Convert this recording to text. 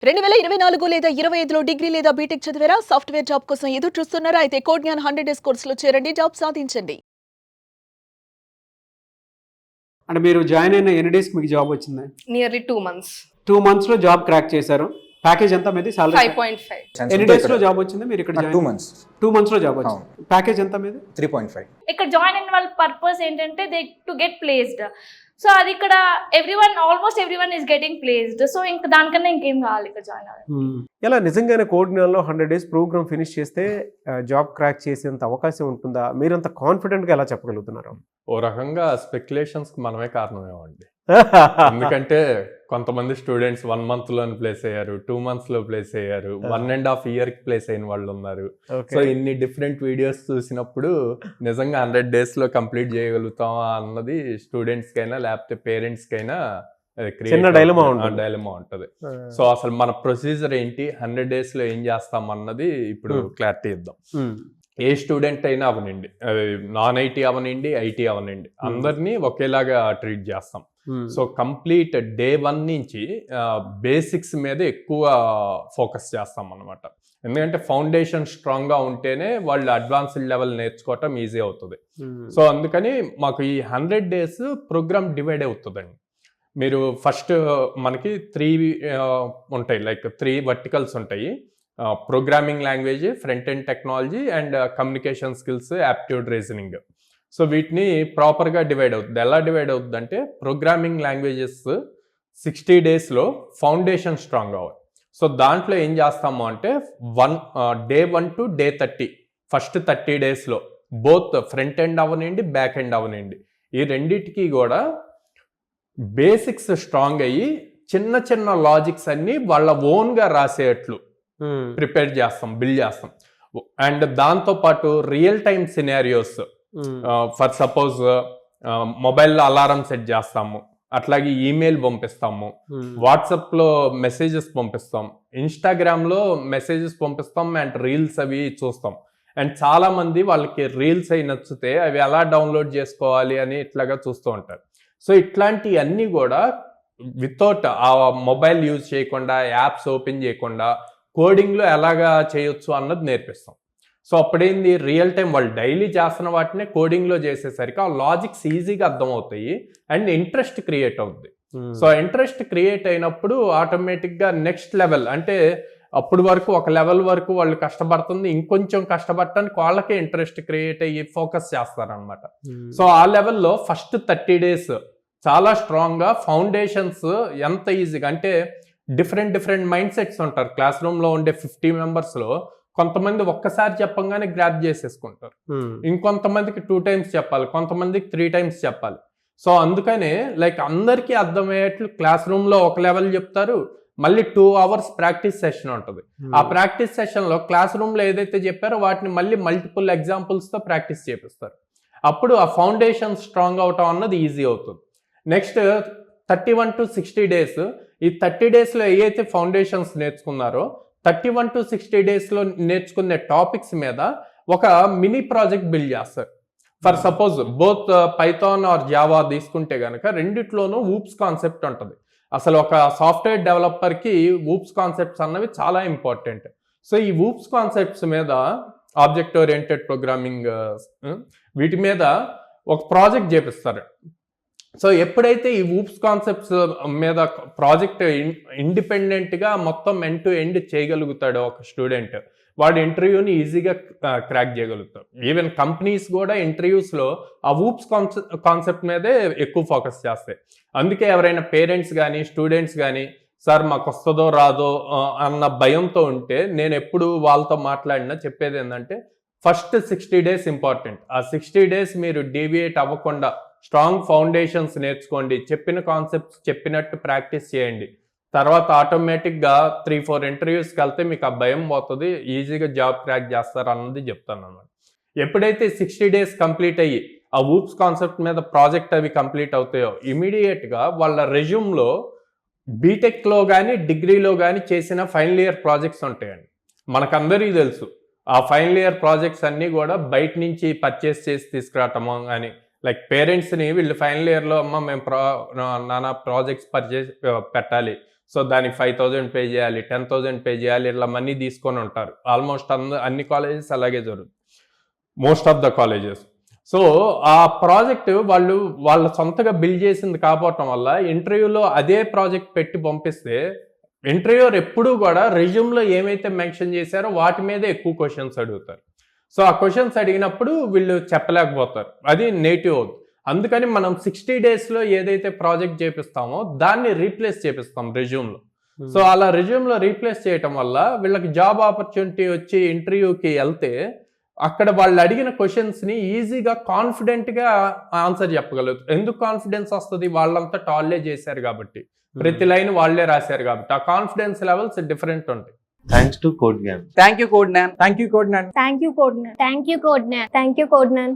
2024 లేదా 25లో డిగ్రీ లేదా బీటెక్ చదివారా? సాఫ్ట్‌వేర్ జాబ్ కోసం ఎదురు చూస్తున్నారా? అయితే కోడ్ జ్ఞాన్ 100 డేస్ కోర్సులో చేరండి. జాబ్ సాధించండి. అంటే మీరు జాయిన్ అయిన ఎన్ని డేస్‌కి మీకు జాబ్ వచ్చింది? Nearly 2 months. 2 మంత్స్‌లో జాబ్ క్రాక్ చేశారు. ప్యాకేజ్ ఎంత మీది? సాలరీ 5.5. ఎన్ని డేస్‌లో జాబ్ వచ్చింది? మీరు ఇక్కడ జాయిన్ 2 months. 2 మంత్స్‌లో జాబ్ వచ్చింది. ప్యాకేజ్ ఎంత మీది? 3.5. ఇక్కడ జాయిన్ అయిన వాళ్ళ పర్పస్ ఏంటంటే they to get placed. So అది ఇక్కడ almost everyone is getting placed. So ఇంకా దానికన్నా ఇంకేం కావాలి ఇక్కడ జాయిన్ అవ్వాలి. ఇలా నిజంగానే కోడ్ జ్ఞాన్లో 100 డేస్ ప్రోగ్రామ్ ఫినిష్ చేస్తే జాబ్ క్రాక్ చేసేంత అవకాశం ఉంటుందా? మీరంత కాన్ఫిడెంట్గా ఎలా చెప్పగలుగుతున్నారు? ఓ రకంగా స్పెక్యులేషన్స్ కి మనమే కారణమేమండి. ఎందుకంటే కొంతమంది స్టూడెంట్స్ 1 month లో ప్లేస్ అయ్యారు, 2 months లో ప్లేస్ అయ్యారు, 1.5 year కి ప్లేస్ అయిన వాళ్ళు ఉన్నారు. సో ఇన్ని డిఫరెంట్ వీడియోస్ చూసినప్పుడు నిజంగా 100 days లో కంప్లీట్ చేయగలుగుతామా అన్నది స్టూడెంట్స్ కైనా లేకపోతే పేరెంట్స్ కైనా డైలమా ఉంటుంది. సో అసలు మన ప్రొసీజర్ ఏంటి, 100 days లో ఏం చేస్తాం అన్నది ఇప్పుడు క్లారిటీ ఇద్దాం. ఏ స్టూడెంట్ అయినా అవనండి, నాన్ ఐటీ అవనండి, ఐటీ అవనండి, అందరినీ ఒకేలాగా ట్రీట్ చేస్తాం. సో కంప్లీట్ డే 1 నుంచి బేసిక్స్ మీద ఎక్కువ ఫోకస్ చేస్తాం అన్నమాట. ఎందుకంటే ఫౌండేషన్ స్ట్రాంగ్ గా ఉంటేనే వాళ్ళు అడ్వాన్స్డ్ లెవెల్ నేర్చుకోవటం ఈజీ అవుతుంది. సో అందుకని మాకు ఈ 100 days ప్రోగ్రామ్ డివైడ్ అవుతుందండి. మీరు ఫస్ట్ మనకి 3 ఉంటాయి, లైక్ 3 verticals ఉంటాయి. Programming language, front end technology and communication skills, aptitude reasoning. So వీటిని ప్రాపర్గా డివైడ్ అవుతుంది. ఎలా డివైడ్ అవుతుంది అంటే ప్రోగ్రామింగ్ లాంగ్వేజెస్ 60 daysలో ఫౌండేషన్ స్ట్రాంగ్ అవ్వాలి. సో దాంట్లో ఏం చేస్తాము అంటే day 1 to day 30 ఫస్ట్ 30 daysలో బోత్ ఫ్రంట్ ఎండ్ అవనండి, బ్యాక్ ఎండ్ అవనండి, ఈ రెండింటికి కూడా బేసిక్స్ స్ట్రాంగ్ అయ్యి చిన్న చిన్న లాజిక్స్ అన్ని వాళ్ళ ఓన్గా రాసేట్లు ప్రిపేర్ చేస్తాం, బిల్డ్ చేస్తాం. అండ్ దాంతో పాటు real time scenarios, for suppose మొబైల్లో అలారం సెట్ చేస్తాము, అట్లాగే ఈమెయిల్ పంపిస్తాము, వాట్సాప్ లో మెసేజెస్ పంపిస్తాం, ఇన్స్టాగ్రామ్ లో మెసేజెస్ పంపిస్తాం, అండ్ రీల్స్ అవి చూస్తాం. అండ్ చాలా మంది వాళ్ళకి రీల్స్ అవి నచ్చితే అవి ఎలా డౌన్లోడ్ చేసుకోవాలి అని ఇట్లాగా చూస్తూ ఉంటారు. సో ఇట్లాంటివన్నీ కూడా వితౌట్ ఆ మొబైల్ యూజ్ చేయకుండా, యాప్స్ ఓపెన్ చేయకుండా కోడింగ్లో ఎలాగా చేయొచ్చు అన్నది నేర్పిస్తాం. సో అప్పుడేంది, రియల్ టైం వాళ్ళు డైలీ చేస్తున్న వాటినే కోడింగ్లో చేసేసరికి ఆ లాజిక్స్ ఈజీగా అర్థమవుతాయి అండ్ ఇంట్రెస్ట్ క్రియేట్ అవుతుంది. సో ఇంట్రెస్ట్ క్రియేట్ అయినప్పుడు ఆటోమేటిక్గా నెక్స్ట్ లెవెల్, అంటే అప్పుడు వరకు ఒక లెవెల్ వరకు వాళ్ళు కష్టపడుతుంది, ఇంకొంచెం కష్టపడటానికి వాళ్ళకే ఇంట్రెస్ట్ క్రియేట్ అయ్యి ఫోకస్ చేస్తారనమాట. సో ఆ లెవెల్లో ఫస్ట్ 30 days చాలా స్ట్రాంగ్గా ఫౌండేషన్స్ ఎంత ఈజీగా, అంటే డిఫరెంట్ మైండ్ సెట్స్ ఉంటారు క్లాస్ రూమ్లో ఉండే 50 members-లో. కొంతమంది ఒక్కసారి చెప్పంగానే గ్రాప్ చేసేసుకుంటారు, ఇంకొంతమందికి 2 times చెప్పాలి, కొంతమందికి 3 times చెప్పాలి. సో అందుకనే లైక్ అందరికీ అర్థమయ్యేట్లు క్లాస్ రూమ్లో ఒక లెవెల్ చెప్తారు, మళ్ళీ 2 hours ప్రాక్టీస్ సెషన్ ఉంటుంది. ఆ ప్రాక్టీస్ సెషన్లో క్లాస్ రూమ్లో ఏదైతే చెప్పారో వాటిని మళ్ళీ మల్టిపుల్ ఎగ్జాంపుల్స్తో ప్రాక్టీస్ చేపిస్తారు. అప్పుడు ఆ ఫౌండేషన్ స్ట్రాంగ్ అవటం అన్నది ఈజీ అవుతుంది. నెక్స్ట్ 31 to 60 days, ఈ 30 daysలో ఏవైతే ఫౌండేషన్స్ నేర్చుకున్నారో 31 to 60 daysలో నేర్చుకునే టాపిక్స్ మీద ఒక మినీ ప్రాజెక్ట్ బిల్డ్ చేస్తారు. For suppose both Python or Java తీసుకుంటే కనుక రెండిట్లోనూ ఊప్స్ కాన్సెప్ట్ ఉంటుంది. అసలు ఒక సాఫ్ట్వేర్ డెవలపర్కి ఊప్స్ కాన్సెప్ట్స్ అన్నవి చాలా ఇంపార్టెంట్. సో ఈ ఊప్స్ కాన్సెప్ట్స్ మీద, ఆబ్జెక్ట్ ఓరియంటెడ్ ప్రోగ్రామింగ్, వీటి మీద ఒక ప్రాజెక్ట్ చేపిస్తారు. సో ఎప్పుడైతే ఈ ఊప్స్ కాన్సెప్ట్స్ మీద ప్రాజెక్ట్ ఇండిపెండెంట్గా మొత్తం ఎండ్ టు ఎండ్ చేయగలుగుతాడు ఒక స్టూడెంట్, వాడు ఇంటర్వ్యూని ఈజీగా క్రాక్ చేయగలుగుతాడు. ఈవెన్ కంపెనీస్ కూడా ఇంటర్వ్యూస్లో ఆ ఊప్స్ కాన్సెప్ట్ మీదే ఎక్కువ ఫోకస్ చేస్తాయి. అందుకే ఎవరైనా పేరెంట్స్ కానీ స్టూడెంట్స్ కానీ సార్ మాకు వస్తుందో రాదో అన్న భయంతో ఉంటే నేను ఎప్పుడు వాళ్ళతో మాట్లాడినా చెప్పేది ఏంటంటే ఫస్ట్ 60 days ఇంపార్టెంట్. ఆ 60 days మీరు డీవియేట్ అవ్వకుండా స్ట్రాంగ్ ఫౌండేషన్స్ నేర్చుకోండి, చెప్పిన కాన్సెప్ట్స్ చెప్పినట్టు ప్రాక్టీస్ చేయండి. తర్వాత ఆటోమేటిక్గా 3-4 interviews వెళ్తే మీకు ఆ భయం పోతుంది, ఈజీగా జాబ్ క్రాక్ చేస్తారు అన్నది చెప్తాను అన్నమాట. ఎప్పుడైతే 60 days కంప్లీట్ అయ్యి ఆ ఊప్స్ కాన్సెప్ట్ మీద ప్రాజెక్ట్ అవి కంప్లీట్ అవుతాయో ఇమీడియట్గా వాళ్ళ రెజ్యూమ్లో బీటెక్లో కానీ డిగ్రీలో కానీ చేసిన ఫైనల్ ఇయర్ ప్రాజెక్ట్స్ ఉంటాయండి. మనకందరికీ తెలుసు ఆ ఫైనల్ ఇయర్ ప్రాజెక్ట్స్ అన్నీ కూడా బయట నుంచి పర్చేస్ చేసి తీసుకురావటము కానీ, లైక్ పేరెంట్స్ని వీళ్ళు ఫైనల్ ఇయర్లో అమ్మ మేము నానా ప్రాజెక్ట్స్ పర్చేస్ పెట్టాలి, సో దానికి 5,000 పే చేయాలి, 10,000 పే చేయాలి, ఇట్లా మనీ తీసుకొని ఉంటారు. ఆల్మోస్ట్ అన్ని కాలేజెస్ అలాగే జరుగుతుంది, most of the colleges. So ఆ ప్రాజెక్ట్ వాళ్ళు వాళ్ళ సొంతగా బిల్డ్ చేసింది కాకపోవటం వల్ల ఇంటర్వ్యూలో అదే ప్రాజెక్ట్ పెట్టి పంపిస్తే ఇంటర్వ్యూర్ ఎప్పుడూ కూడా రెజ్యూమ్లో ఏమైతే మెన్షన్ చేశారో వాటి మీదే ఎక్కువ క్వశ్చన్స్ అడుగుతారు. సో ఆ క్వశ్చన్స్ అడిగినప్పుడు వీళ్ళు చెప్పలేకపోతారు, అది నేటివ్ అవుతుంది. అందుకని మనం 60 daysలో ఏదైతే ప్రాజెక్ట్ చేపిస్తామో దాన్ని రీప్లేస్ చేపిస్తాం రెజ్యూమ్లో. సో అలా రెజ్యూమ్లో రీప్లేస్ చేయటం వల్ల వీళ్ళకి జాబ్ ఆపర్చునిటీ వచ్చి ఇంటర్వ్యూకి వెళ్తే అక్కడ వాళ్ళు అడిగిన క్వశ్చన్స్ని ఈజీగా కాన్ఫిడెంట్గా ఆన్సర్ చెప్పగలుగుతారు. ఎందుకు కాన్ఫిడెన్స్ వస్తుంది? వాళ్ళంతా టాల్లే చేశారు కాబట్టి, ప్రతి లైన్ వాళ్ళే రాశారు కాబట్టి ఆ కాన్ఫిడెన్స్ లెవెల్స్ డిఫరెంట్ ఉంటాయి. Thanks to Codenan. Thank you, Codenan. Thank you, Codenan. Thank you, Codenan. Thank you, Codenan. Thank you, Codenan.